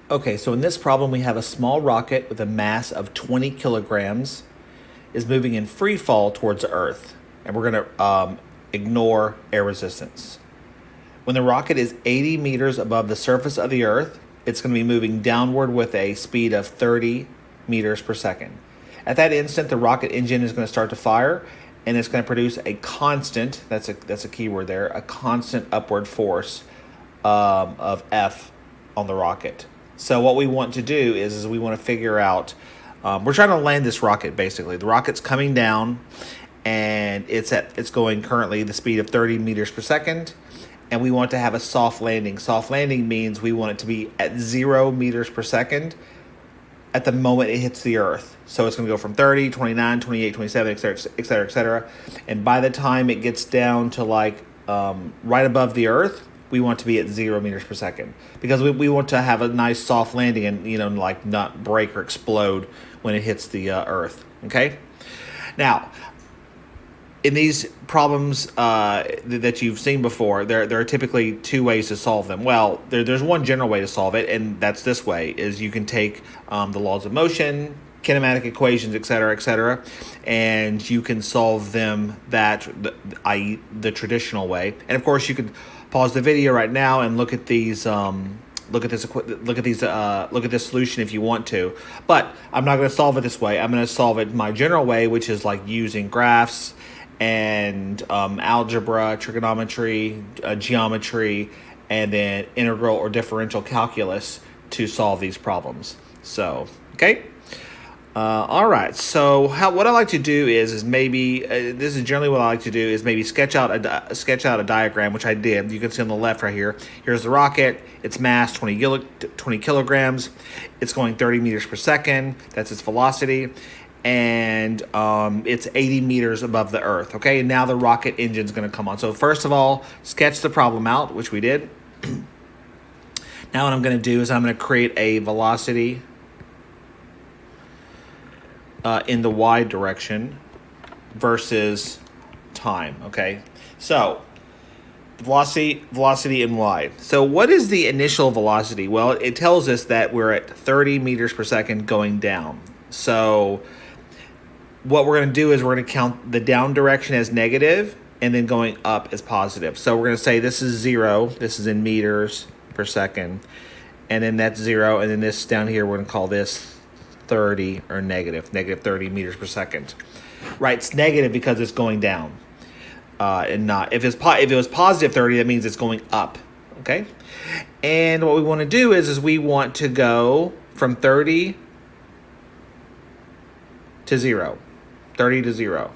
Okay, so in this problem, we have a small rocket with a mass of 20 kilograms is moving in free fall towards Earth, and we're going to ignore air resistance. When the rocket is 80 meters above the surface of the Earth, it's going to be moving downward with a speed of 30 meters per second. At that instant, the rocket engine is going to start to fire, and it's going to produce a constant, that's a key word there, a constant upward force of F on the rocket. So what we want to do is we want to figure out, we're trying to land this rocket basically. The rocket's coming down and it's going currently the speed of 30 meters per second. And we want to have a soft landing. Soft landing means we want it to be at 0 meters per second at the moment it hits the Earth. So it's going to go from 30, 29, 28, 27, et cetera, et cetera, et cetera. And by the time it gets down to like right above the Earth, we want to be at 0 meters per second because we want to have a nice soft landing and, like not break or explode when it hits the Earth. Okay. Now, in these problems that you've seen before, there are typically two ways to solve them. Well, there's one general way to solve it, and that's this way: is you can take the laws of motion, kinematic equations, et cetera, and you can solve them i.e. the traditional way. And of course, you could pause the video right now and look at these. Look at this solution if you want to, but I'm not going to solve it this way. I'm going to solve it my general way, which is like using graphs and algebra, trigonometry, geometry, and then integral or differential calculus to solve these problems. So, okay. All right. So what I like to do is maybe this is generally what I like to do is maybe sketch out a diagram, which I did. You can see on the left right here. Here's the rocket. Its mass 20 kilograms. It's going 30 meters per second. That's its velocity, and it's 80 meters above the Earth. Okay. And now the rocket engine is going to come on. So first of all, sketch the problem out, which we did. Now what I'm going to do is I'm going to create a velocity in the y direction versus time. Okay, so velocity in y. So what is the initial velocity? Well, it tells us that we're at 30 meters per second going down. So what we're going to do is we're going to count the down direction as negative and then going up as positive. So we're going to say this is 0, this is in meters per second, and then that's 0, and then this down here we're going to call this 30 or negative 30 meters per second. Right, it's negative because it's going down, and not if it was positive 30, that means it's going up. Okay, and what we want to do is we want to go from 30 to 0. 30 to 0.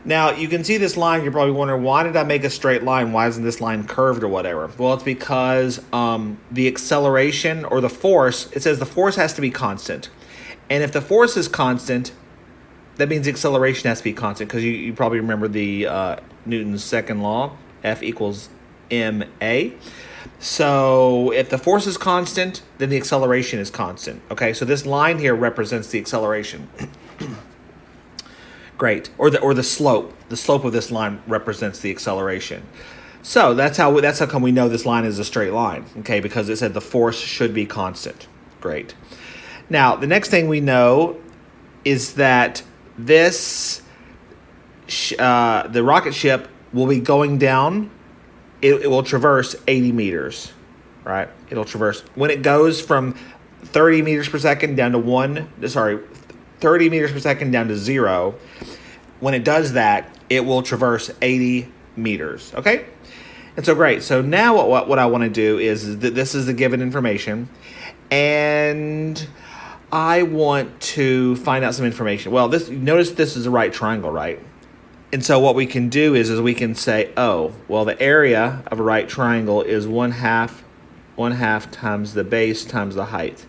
Now, you can see this line. You're probably wondering, why did I make a straight line? Why isn't this line curved or whatever? Well, it's because the acceleration or the force, it says the force has to be constant. And if the force is constant, that means the acceleration has to be constant, because you probably remember the Newton's second law, F equals ma. So if the force is constant, then the acceleration is constant. Okay, so this line here represents the acceleration. Great. Or the slope. The slope of this line represents the acceleration. So that's how come we know this line is a straight line. Okay, because it said the force should be constant. Great. Now, the next thing we know is that the rocket ship will be going down. It will traverse 80 meters, right? It'll traverse. When it goes from 30 meters per second down to 30 meters per second down to 0, when it does that, it will traverse 80 meters, okay? And so great. So now what I want to do is that this is the given information, and I want to find out some information. Well, notice this is a right triangle, right? And so what we can do is we can say, oh, well, the area of a right triangle is 1/2 times the base times the height.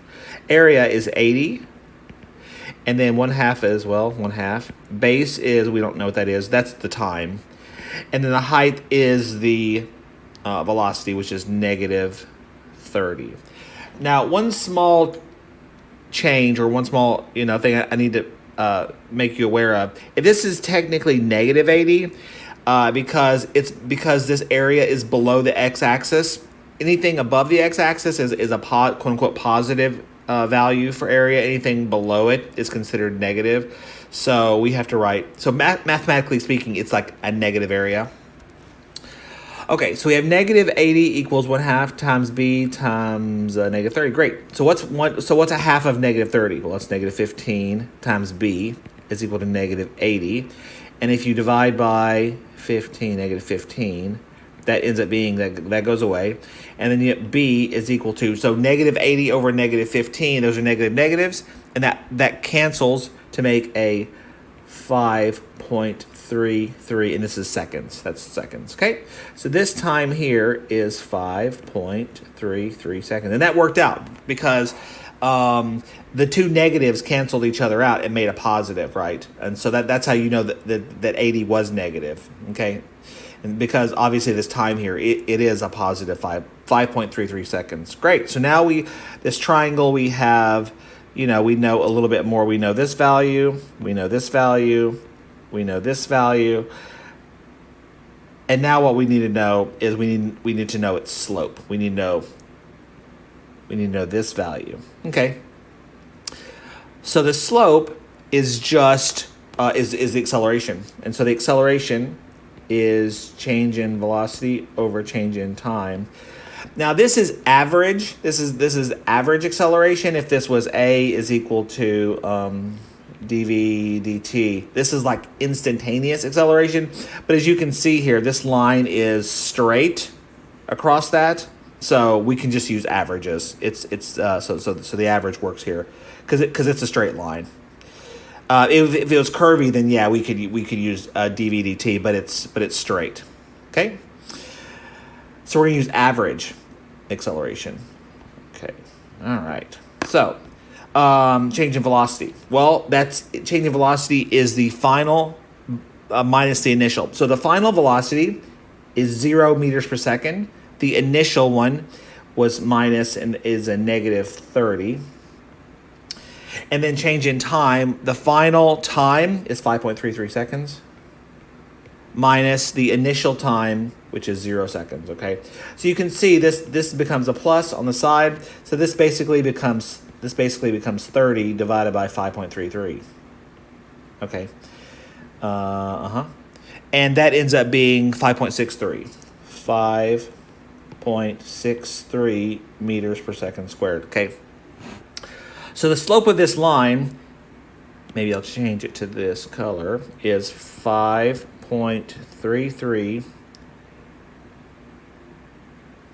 Area is 80, and then 1/2 is, 1/2. Base is, we don't know what that is. That's the time. And then the height is the velocity, which is negative 30. Now, one small change, or one small thing I need to make you aware of. If this is technically negative 80, because this area is below the x-axis, anything above the x-axis is a quote unquote positive value for area. Anything below it is considered negative. So we have to write, so mathematically speaking, it's like a negative area. Okay, so we have negative 80 equals 1/2 times b times negative 30. Great. So what's a half of negative 30? Well, that's negative 15 times b is equal to negative 80. And if you divide by 15, negative 15, that ends up being, that goes away. And then you get b is equal to, so negative 80 over negative 15, those are negative negatives, and that cancels to make a 5.33, and this is seconds. That's seconds, okay? So this time here is 5.33 seconds. And that worked out because the two negatives canceled each other out and made a positive, right? And so that's how you know that 80 was negative, okay? And because obviously this time here, it is a positive 5.33 seconds. Great. So now this triangle we have, we know a little bit more. We know this value, we know this value, we know this value. And now what we need to know is we need to know its slope. We need to know this value. Okay. So the slope is just is the acceleration. And so the acceleration is change in velocity over change in time. Now this is average. This is average acceleration. If this was a is equal to dv dt, this is like instantaneous acceleration. But as you can see here, this line is straight across that, so we can just use averages. So the average works here because it's a straight line. If it was curvy, then yeah, we could use dv dt, but it's straight. Okay. So we're gonna use average acceleration. Okay. All right. So change in velocity. Well, that's change in velocity is the final minus the initial. So the final velocity is 0 meters per second. The initial one was minus and is a negative 30. And then change in time, the final time is 5.33 seconds minus the initial time, which is 0 seconds, okay? So you can see this becomes a plus on the side. So this basically becomes 30 divided by 5.33. Okay. And that ends up being 5.63. 5.63 meters per second squared, okay? So the slope of this line, maybe I'll change it to this color, is 5.33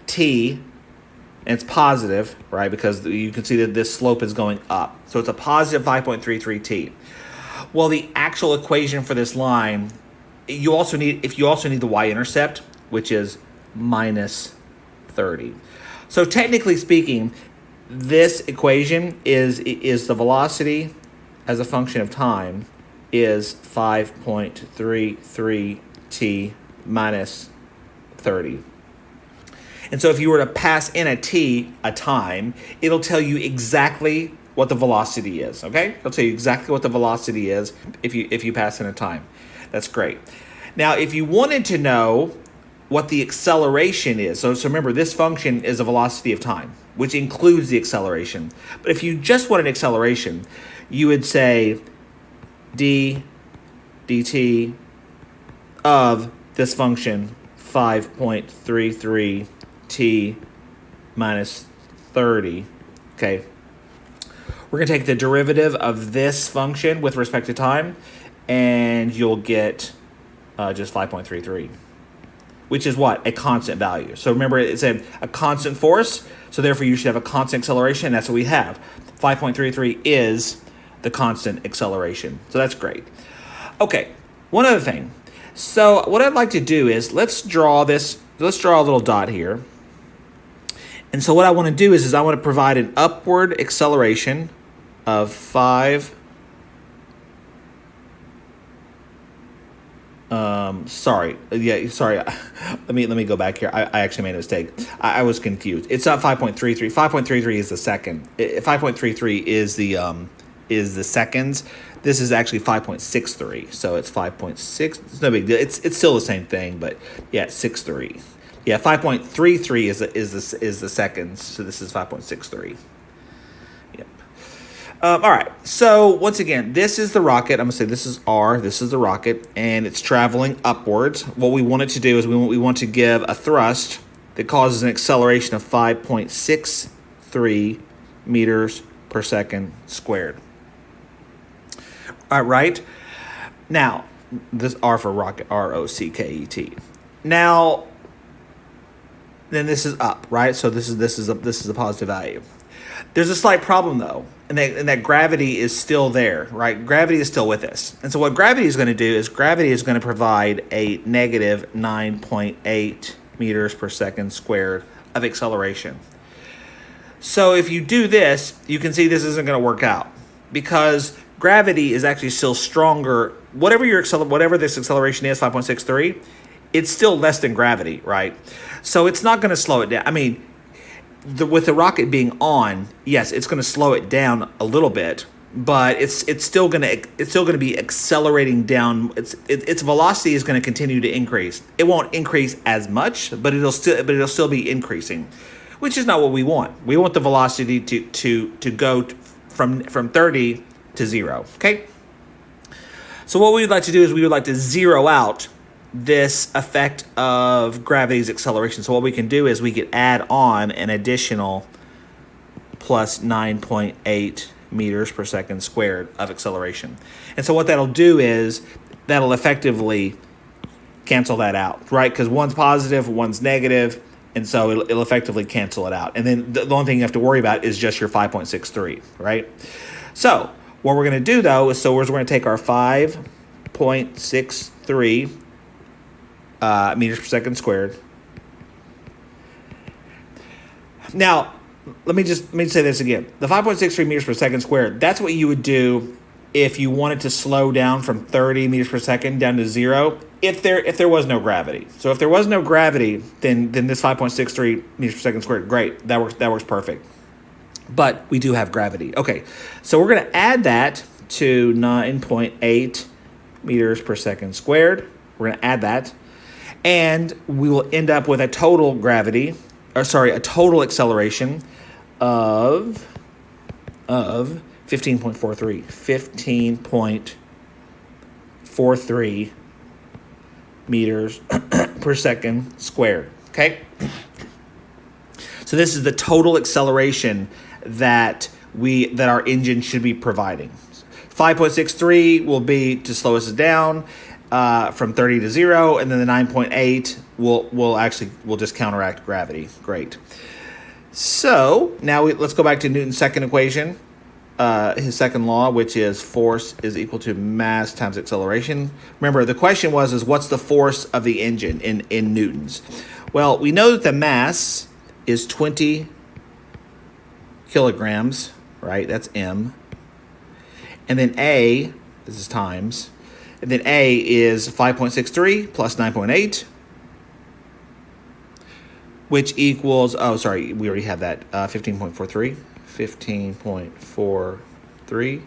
t, and it's positive, right? Because you can see that this slope is going up. So it's a positive 5.33 t. Well, the actual equation for this line, you also need the y-intercept, which is minus 30. So technically speaking, this equation is the velocity as a function of time is 5.33 t minus 30. And so if you were to pass in a time, it'll tell you exactly what the velocity is, okay? It'll tell you exactly what the velocity is if you pass in a time. That's great. Now, if you wanted to know what the acceleration is, so remember, this function is a velocity of time, which includes the acceleration. But if you just want an acceleration, you would say d dt of this function 5.33 t minus 30. Okay. We're going to take the derivative of this function with respect to time, and you'll get just 5.33, which is what? A constant value. So remember, it's a constant force, so therefore you should have a constant acceleration, and that's what we have. 5.33 is the constant acceleration. So that's great. Okay, one other thing. So what I'd like to do is let's draw a little dot here. And so what I want to do is I want to provide an upward acceleration of 5. Sorry. Let me go back here. I actually made a mistake. I was confused. It's not 5.33. 5.33 is the second. 5.33 is the seconds. This is actually 5.63. So it's 5.6. It's no big deal. It's still the same thing, but yeah, it's 6.3. Yeah, 5.33 is the seconds. So this is 5.63. Yep. All right. So once again, this is the rocket. I'm gonna say this is R. This is the rocket, and it's traveling upwards. What we want it to do is we want to give a thrust that causes an acceleration of 5.63 meters per second squared. All right. Now, this R for rocket, R-O-C-K-E-T. Now, then this is up, right? So this is a positive value. There's a slight problem though, and that gravity is still there, right? Gravity is still with us, and so what gravity is going to do is gravity is going to provide a negative 9.8 meters per second squared of acceleration. So if you do this, you can see this isn't going to work out because gravity is actually still stronger. Whatever this acceleration is, 5.63, it's still less than gravity, right? So it's not going to slow it down. I mean, with the rocket being on, yes, it's going to slow it down a little bit, but it's still going to be accelerating down. Its velocity is going to continue to increase. It won't increase as much, but it'll still be increasing, which is not what we want. We want the velocity to go from 30 to 0. Okay. So what we would like to do is we would like to zero out this effect of gravity's acceleration. So what we can do is we could add on an additional plus 9.8 meters per second squared of acceleration. And so what that'll do is that'll effectively cancel that out, right? Because one's positive, one's negative, and so it'll effectively cancel it out. And then the only thing you have to worry about is just your 5.63, right? So what we're going to do though is we're going to take our 5.63 meters per second squared. Now, let me say this again. The 5.63 meters per second squared, that's what you would do if you wanted to slow down from 30 meters per second down to 0 if there was no gravity. So if there was no gravity, then this 5.63 meters per second squared, great. That works perfect. But we do have gravity. Okay, so we're going to add that to 9.8 meters per second squared. We're going to add that. And we will end up with a total acceleration of 15.43 meters per second squared. Okay? So this is the total acceleration that our engine should be providing. 5.63 will be to slow us down from 30 to 0, and then the 9.8 will just counteract gravity. Great. So now let's go back to Newton's second equation, his second law, which is force is equal to mass times acceleration. Remember, the question was what's the force of the engine in newtons? Well, we know that the mass is 20 kilograms, right? That's M. And then A, this is times, and then A is 5.63 plus 9.8, which equals, we already have that, 15.43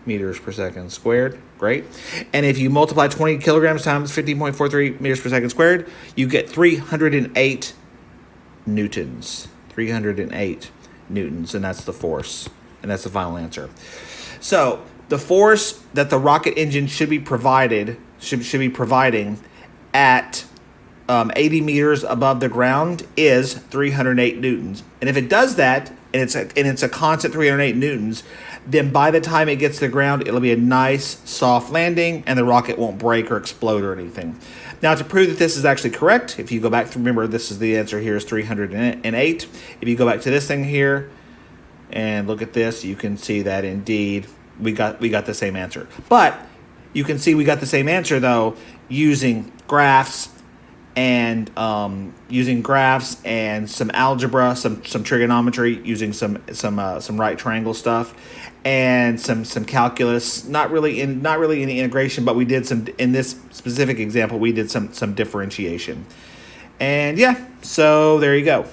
meters per second squared. Great. And if you multiply 20 kilograms times 15.43 meters per second squared, you get 308 newtons. 308 newtons, and that's the force. And that's the final answer. So the force that the rocket engine should be providing at 80 meters above the ground is 308 newtons. And if it does that, and it's a constant 308 newtons, then by the time it gets to the ground, it'll be a nice soft landing, and the rocket won't break or explode or anything. Now, to prove that this is actually correct, if you go back, remember this is the answer here is 308. If you go back to this thing here and look at this, you can see that indeed we got the same answer. But you can see we got the same answer though using graphs and some algebra, some trigonometry, using some right triangle stuff, and some calculus. Not really any integration, but we did some in this specific example. We did some differentiation, and yeah. So there you go.